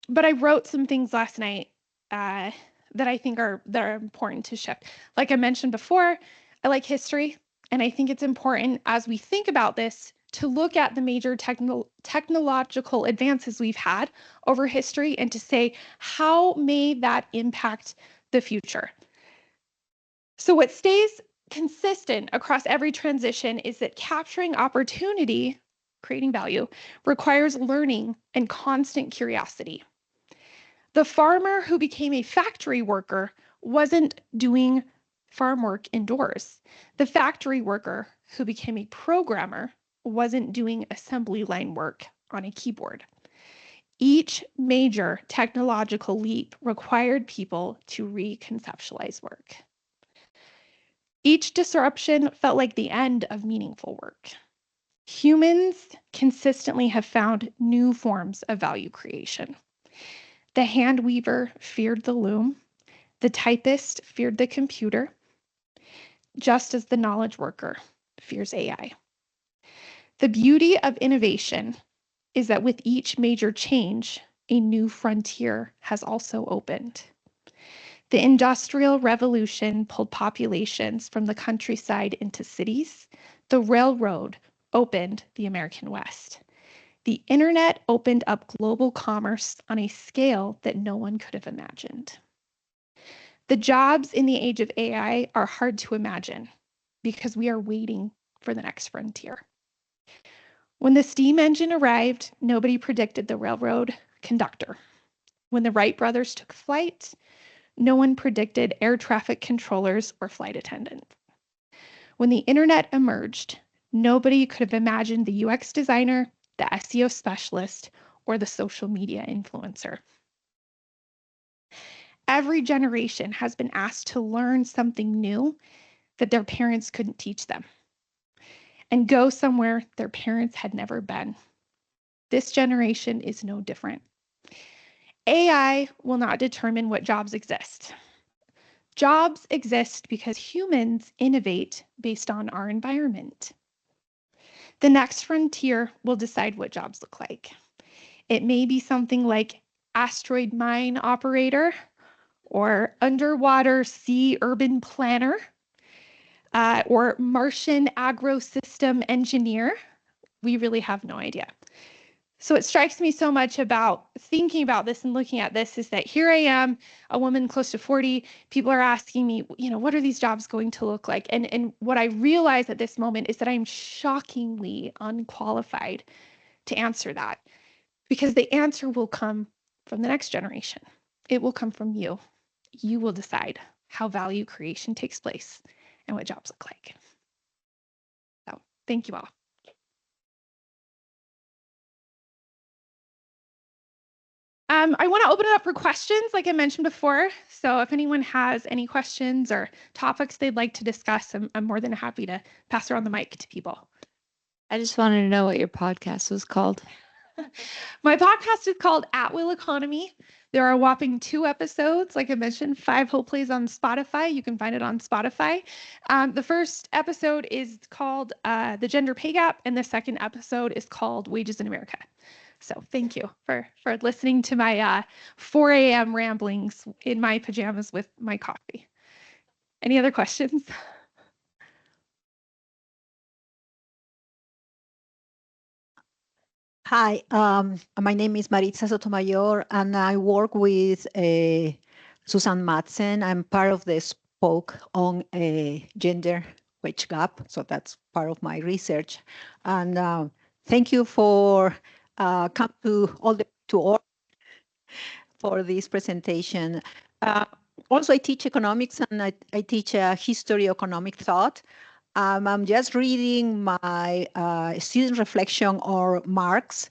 But I wrote some things last night that I think are important to shift. Like I mentioned before, I like history, and I think it's important as we think about this to look at the major technological advances we've had over history and to say, how may that impact the future? So what stays consistent across every transition is that capturing opportunity, creating value, requires learning and constant curiosity. The farmer who became a factory worker wasn't doing farm work indoors. The factory worker who became a programmer wasn't doing assembly line work on a keyboard. Each major technological leap required people to reconceptualize work. Each disruption felt like the end of meaningful work. Humans consistently have found new forms of value creation. The hand weaver feared the loom. The typist feared the computer, just as the knowledge worker fears AI. The beauty of innovation is that with each major change, a new frontier has also opened. The Industrial Revolution pulled populations from the countryside into cities. The railroad opened the American West. The internet opened up global commerce on a scale that no one could have imagined. The jobs in the age of AI are hard to imagine because we are waiting for the next frontier. When the steam engine arrived, nobody predicted the railroad conductor. When the Wright brothers took flight, no one predicted air traffic controllers or flight attendants. When the internet emerged, nobody could have imagined the UX designer, the SEO specialist, or the social media influencer. Every generation has been asked to learn something new that their parents couldn't teach them and go somewhere their parents had never been. This generation is no different. AI will not determine what jobs exist. Jobs exist because humans innovate based on our environment. The next frontier will decide what jobs look like. It may be something like asteroid mine operator or underwater sea urban planner or Martian agro-system engineer. We really have no idea. So it strikes me so much about thinking about this and looking at this is that here I am, a woman close to 40. People are asking me, what are these jobs going to look like? And what I realize at this moment is that I'm shockingly unqualified to answer that because the answer will come from the next generation. It will come from you. You will decide how value creation takes place and what jobs look like. So thank you all. I want to open it up for questions, like I mentioned before. So if anyone has any questions or topics they'd like to discuss, I'm more than happy to pass around the mic to people. I just wanted to know what your podcast was called. My podcast is called At Will Economy. There are a whopping 2 episodes, like I mentioned, 5 whole plays on Spotify. You can find it on Spotify. The first episode is called The Gender Pay Gap, and the second episode is called Wages in America. So thank you for listening to my 4 a.m. ramblings in my pajamas with my coffee. Any other questions? Hi, my name is Maritza Sotomayor, and I work with Susan Madsen. I'm part of the Spoke on gender wage gap, so that's part of my research. And thank you for come to all the to all for this presentation. Also, I teach economics and I teach history economic thought. I'm just reading my student reflection on Marx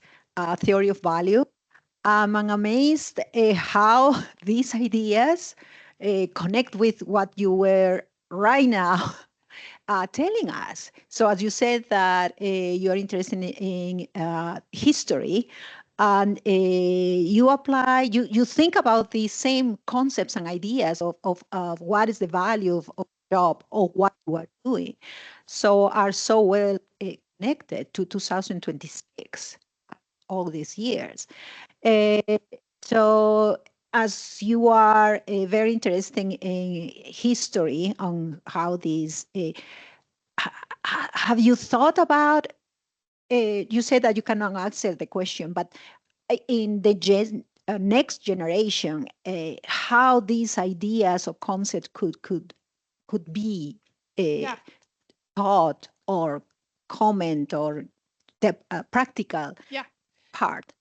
theory of value. I'm amazed how these ideas connect with what you were right now telling us. So as you said that you are interested in history, and you think about these same concepts and ideas of what is the value of job or what you are doing, so are so well connected to 2026, all these years. Uh, so as you are very interested in history on how these, have you thought about, you said that you cannot answer the question, but in the next generation, how these ideas or concepts could be Yeah. taught or comment or the practical Yeah. part?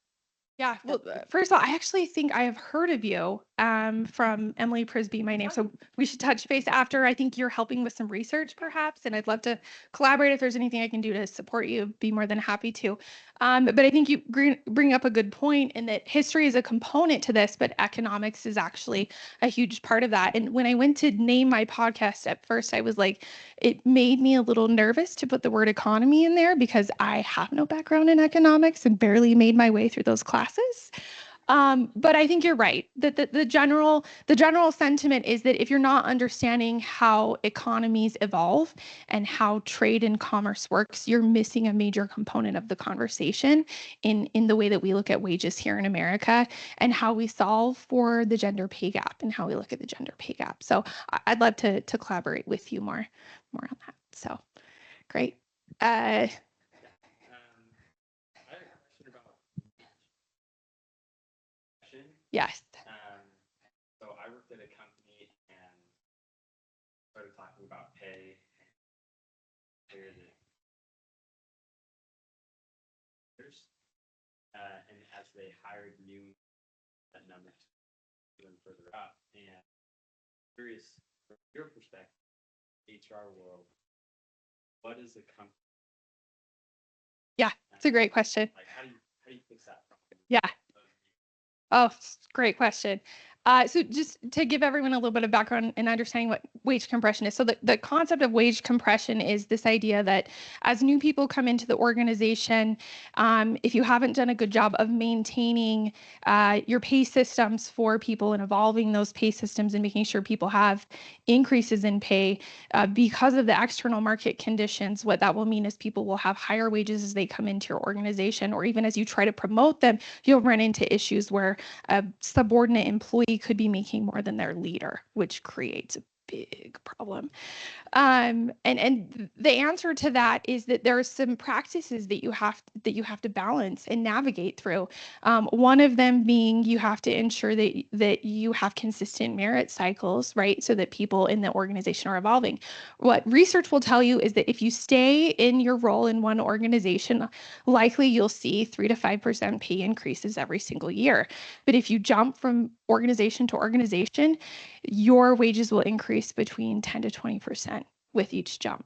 Yeah. Well, first of all, I actually think I have heard of you from Emily Prisby, my name. So we should touch base after. I think you're helping with some research, perhaps, and I'd love to collaborate. If there's anything I can do to support you, be more than happy to. But I think you bring up a good point in that history is a component to this, but economics is actually a huge part of that. And when I went to name my podcast at first, I was like, it made me a little nervous to put the word economy in there because I have no background in economics and barely made my way through those classes. But I think you're right that the general sentiment is that if you're not understanding how economies evolve and how trade and commerce works, you're missing a major component of the conversation in the way that we look at wages here in America and how we solve for the gender pay gap and how we look at the gender pay gap. So I'd love to collaborate with you more on that. So great. I had a question about Yes. So I worked at a company and started talking about pay and clear the and as they hired new, that number even further up. And curious from your perspective, HR world, what is the company? Yeah, it's a great question. Like, how do you fix that problem? Yeah. Oh, great question. So just to give everyone a little bit of background and understanding what wage compression is. So the concept of wage compression is this idea that as new people come into the organization, if you haven't done a good job of maintaining your pay systems for people and evolving those pay systems and making sure people have increases in pay because of the external market conditions, what that will mean is people will have higher wages as they come into your organization, or even as you try to promote them, you'll run into issues where a subordinate employee could be making more than their leader, which creates a big problem. And the answer to that is that there are some practices that you have to balance and navigate through. One of them being you have to ensure that you have consistent merit cycles, right? So that people in the organization are evolving. What research will tell you is that if you stay in your role in one organization, likely you'll see 3 to 5% pay increases every single year. But if you jump from organization to organization, your wages will increase between 10 to 20% with each jump.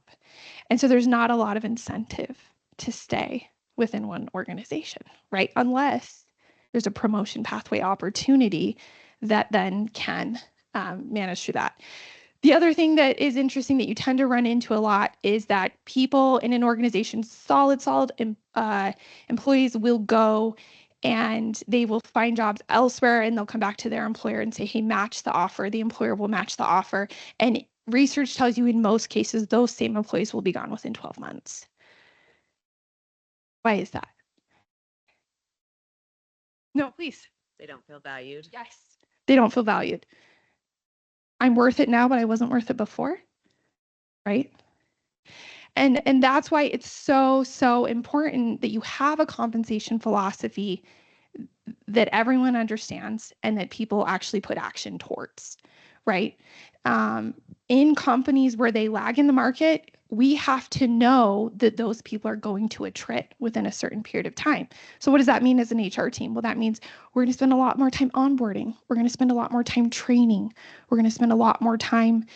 And so there's not a lot of incentive to stay within one organization, right? Unless there's a promotion pathway opportunity that then can manage through that. The other thing that is interesting that you tend to run into a lot is that people in an organization, solid employees will go and they will find jobs elsewhere and they'll come back to their employer and say, hey, match the offer. The employer will match the offer. And research tells you in most cases, those same employees will be gone within 12 months. Why is that? No, please. They don't feel valued. Yes. They don't feel valued. I'm worth it now, but I wasn't worth it before. Right? And that's why it's so important that you have a compensation philosophy that everyone understands and that people actually put action towards, right? In companies where they lag in the market, we have to know that those people are going to attrit within a certain period of time. So what does that mean as an HR team? Well, that means we're going to spend a lot more time onboarding. We're going to spend a lot more time training. We're going to spend a lot more time,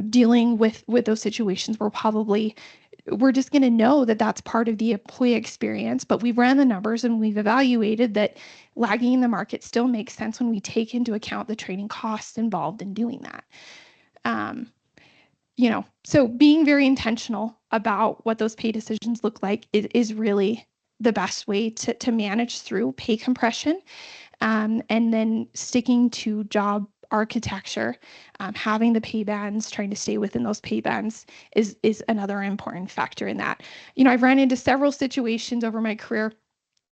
dealing with those situations where we're just going to know that that's part of the employee experience, but we've ran the numbers and we've evaluated that lagging in the market still makes sense when we take into account the training costs involved in doing that. So being very intentional about what those pay decisions look like is really the best way to manage through pay compression, and then sticking to job architecture, having the pay bands, trying to stay within those pay bands is another important factor in that. I've run into several situations over my career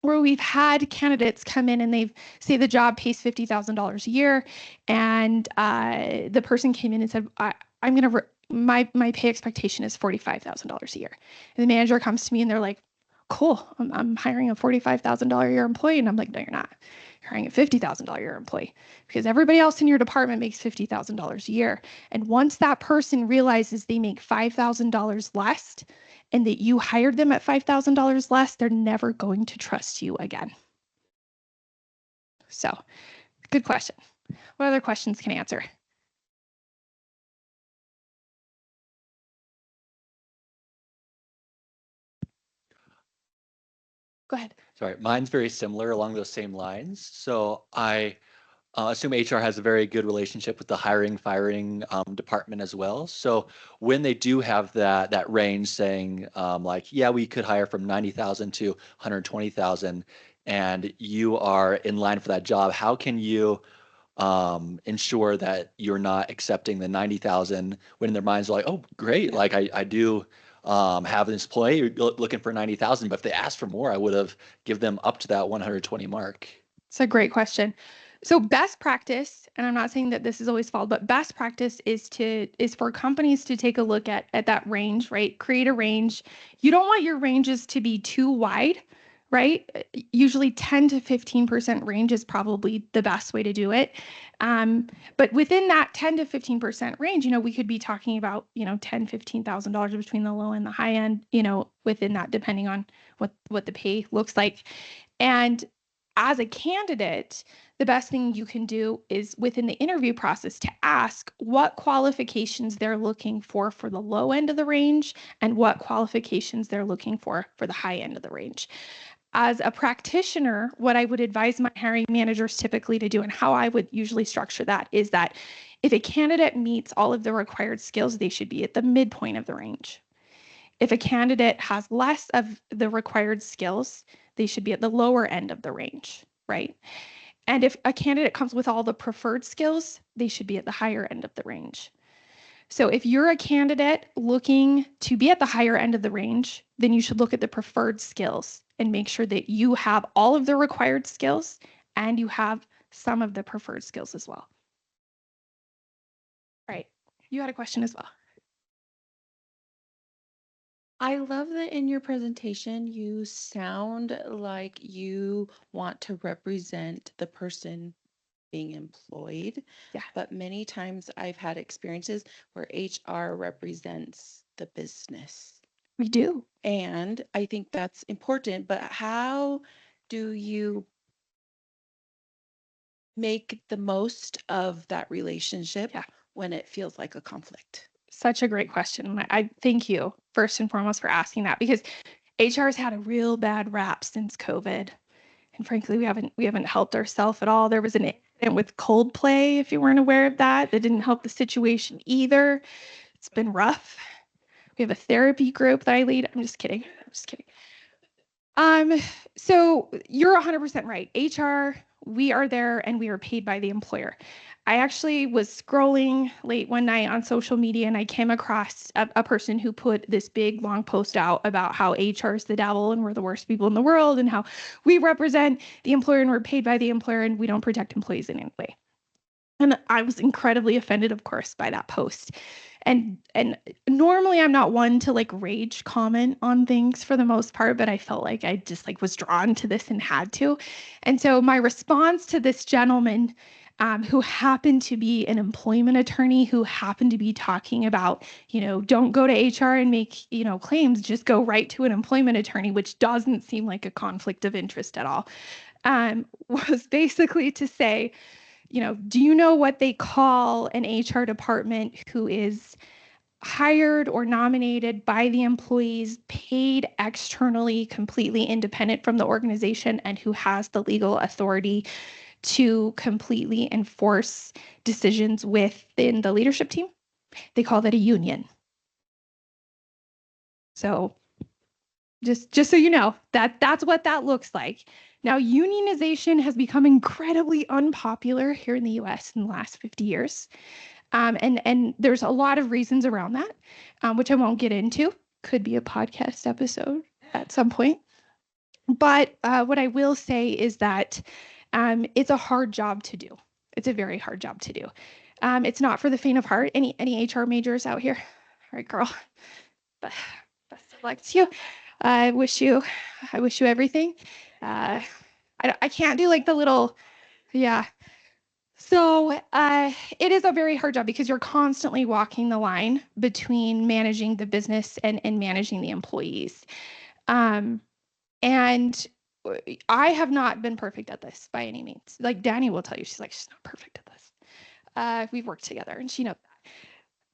where we've had candidates come in and they've say the job pays $50,000 a year, and the person came in and said, I'm going to my pay expectation is $45,000 a year. And the manager comes to me and they're like, cool, I'm hiring a $45,000 a year employee. And I'm like, no, you're not. You're hiring a $50,000 a year employee because everybody else in your department makes $50,000 a year. And once that person realizes they make $5,000 less and that you hired them at $5,000 less, they're never going to trust you again. So, good question. What other questions can I answer? Go ahead. Sorry, mine's very similar along those same lines. So I assume HR has a very good relationship with the hiring, firing department as well. So when they do have that range saying like, yeah, we could hire from 90,000 to 120,000, and you are in line for that job, how can you ensure that you're not accepting the 90,000 when in their minds are like, oh, great, like I do have an employee looking for 90,000, but if they asked for more, I would have give them up to that 120 mark. It's a great question. So best practice, and I'm not saying that this is always followed, but best practice is for companies to take a look at that range, right? Create a range. You don't want your ranges to be too wide, right? Usually 10 to 15% range is probably the best way to do it. But within that 10 to 15% range, we could be talking about, $10,000, $15,000 between the low and the high end, within that, depending on what the pay looks like. And as a candidate, the best thing you can do is within the interview process to ask what qualifications they're looking for the low end of the range and what qualifications they're looking for the high end of the range. As a practitioner, what I would advise my hiring managers typically to do and how I would usually structure that is that if a candidate meets all of the required skills, they should be at the midpoint of the range. If a candidate has less of the required skills, they should be at the lower end of the range, right? And if a candidate comes with all the preferred skills, they should be at the higher end of the range. So if you're a candidate looking to be at the higher end of the range, then you should look at the preferred skills and make sure that you have all of the required skills and you have some of the preferred skills as well. All right, you had a question as well. I love that in your presentation, you sound like you want to represent the person being employed. Yeah. But many times I've had experiences where HR represents the business. We do. And I think that's important. But how do you make the most of that relationship when it feels like a conflict? Such a great question. I thank you first and foremost for asking that, because HR has had a real bad rap since COVID. And frankly, we haven't helped ourselves at all. There was an incident with Coldplay, if you weren't aware of that. That didn't help the situation either. It's been rough. We have a therapy group that I lead. I'm just kidding. So you're 100% right. HR, we are there and we are paid by the employer. I actually was scrolling late one night on social media and I came across a person who put this big long post out about how HR is the devil and we're the worst people in the world and how we represent the employer and we're paid by the employer and we don't protect employees in any way. And I was incredibly offended, of course, by that post. And normally I'm not one to like rage comment on things for the most part, but I felt like I just like was drawn to this and had to. And so my response to this gentleman who happened to be an employment attorney who happened to be talking about, don't go to HR and make, claims, just go right to an employment attorney, which doesn't seem like a conflict of interest at all, was basically to say, do you know what they call an HR department who is hired or nominated by the employees, paid externally, completely independent from the organization, and who has the legal authority to completely enforce decisions within the leadership team? They call that a union. So just so you know, that's what that looks like. Now, unionization has become incredibly unpopular here in the US in the last 50 years. And there's a lot of reasons around that, which I won't get into. Could be a podcast episode at some point. But what I will say is that it's a hard job to do. It's a very hard job to do. It's not for the faint of heart. Any HR majors out here? All right, girl. Best of luck to you. I wish you everything. I can't do like the little, yeah. So it is a very hard job because you're constantly walking the line between managing the business and managing the employees. And I have not been perfect at this by any means. Like Danny will tell you, she's not perfect at this. We've worked together and she knows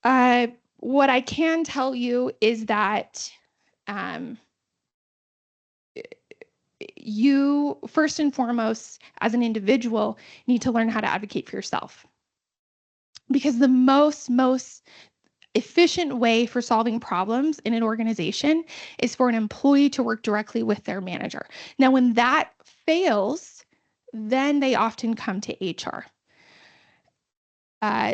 that. What I can tell you is that you, first and foremost, as an individual, need to learn how to advocate for yourself. Because the most efficient way for solving problems in an organization is for an employee to work directly with their manager. Now, when that fails, then they often come to HR.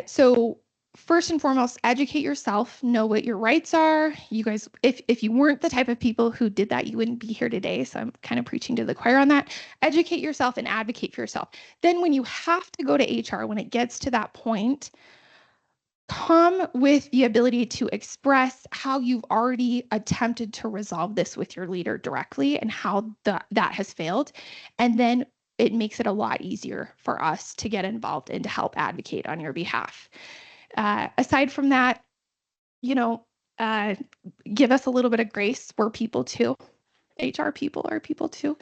So first and foremost, educate yourself, know what your rights are. You guys, if you weren't the type of people who did that, you wouldn't be here today. So I'm kind of preaching to the choir on that. Educate yourself and advocate for yourself. Then when you have to go to HR, when it gets to that point, come with the ability to express how you've already attempted to resolve this with your leader directly and how that has failed. And then it makes it a lot easier for us to get involved and to help advocate on your behalf. Aside from that, give us a little bit of grace. We're people too. HR people are people too.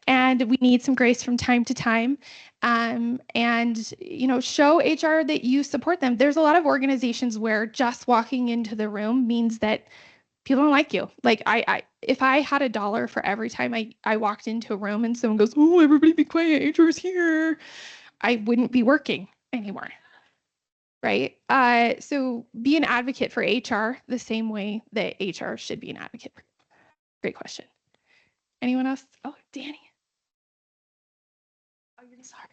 and we need some grace from time to time. And show HR that you support them. There's a lot of organizations where just walking into the room means that people don't like you. Like if I had $1 for every time I walked into a room and someone goes, "Oh, everybody be quiet, HR's here," I wouldn't be working anymore. Right? So be an advocate for HR the same way that HR should be an advocate. Great question. Anyone else? Oh, Danny. Oh, you're sorry.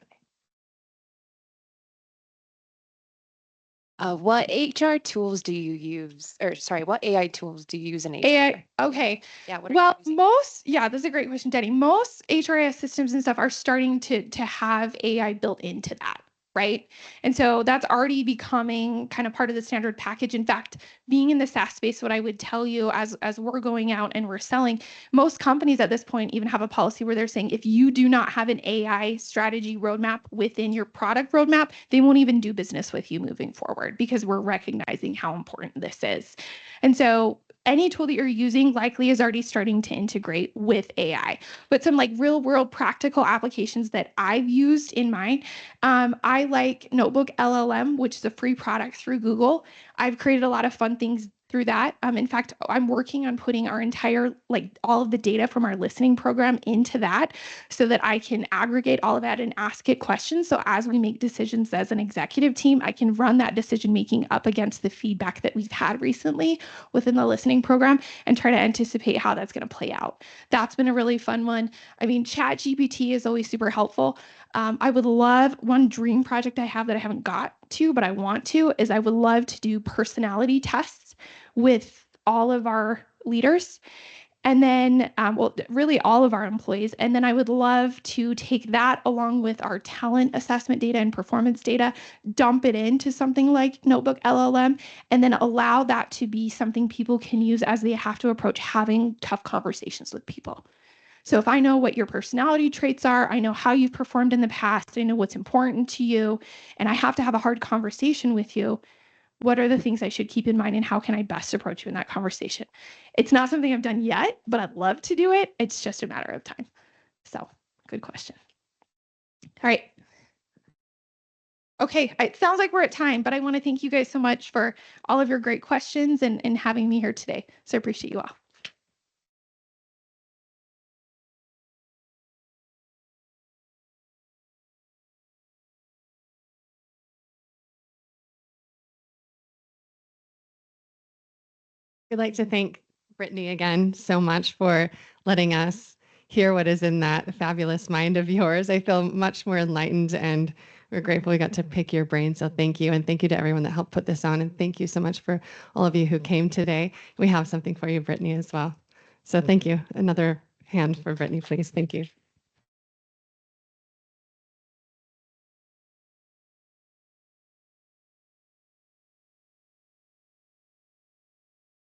What HR tools do you use? Or sorry, what AI tools do you use in HR? AI. Okay. Yeah. What are Well, you using? yeah, that's a great question, Denny. Most HRIS systems and stuff are starting to have AI built into that, right? And so that's already becoming kind of part of the standard package. In fact, being in the SaaS space, what I would tell you as we're going out and we're selling, most companies at this point even have a policy where they're saying if you do not have an AI strategy roadmap within your product roadmap, they won't even do business with you moving forward because we're recognizing how important this is. And so any tool that you're using likely is already starting to integrate with AI. But some like real world practical applications that I've used in mine, I like Notebook LLM, which is a free product through Google. I've created a lot of fun things through that. In fact, I'm working on putting our entire, like all of the data from our listening program into that so that I can aggregate all of that and ask it questions. So as we make decisions as an executive team, I can run that decision making up against the feedback that we've had recently within the listening program and try to anticipate how that's going to play out. That's been a really fun one. I mean, ChatGPT is always super helpful. I would love, one dream project I have that I haven't got to, but I want to, is I would love to do personality tests with all of our leaders. And then, really all of our employees. And then I would love to take that along with our talent assessment data and performance data, dump it into something like Notebook LLM, and then allow that to be something people can use as they have to approach having tough conversations with people. So if I know what your personality traits are, I know how you've performed in the past, I know what's important to you, and I have to have a hard conversation with you, what are the things I should keep in mind and how can I best approach you in that conversation? It's not something I've done yet, but I'd love to do it. It's just a matter of time. So good question. All right. Okay, it sounds like we're at time, but I want to thank you guys so much for all of your great questions and having me here today. So I appreciate you all. I'd like to thank Brittany again so much for letting us hear what is in that fabulous mind of yours. I feel much more enlightened and we're grateful we got to pick your brain. So thank you. And thank you to everyone that helped put this on. And thank you so much for all of you who came today. We have something for you, Brittany, as well. So thank you. Another hand for Brittany, please. Thank you.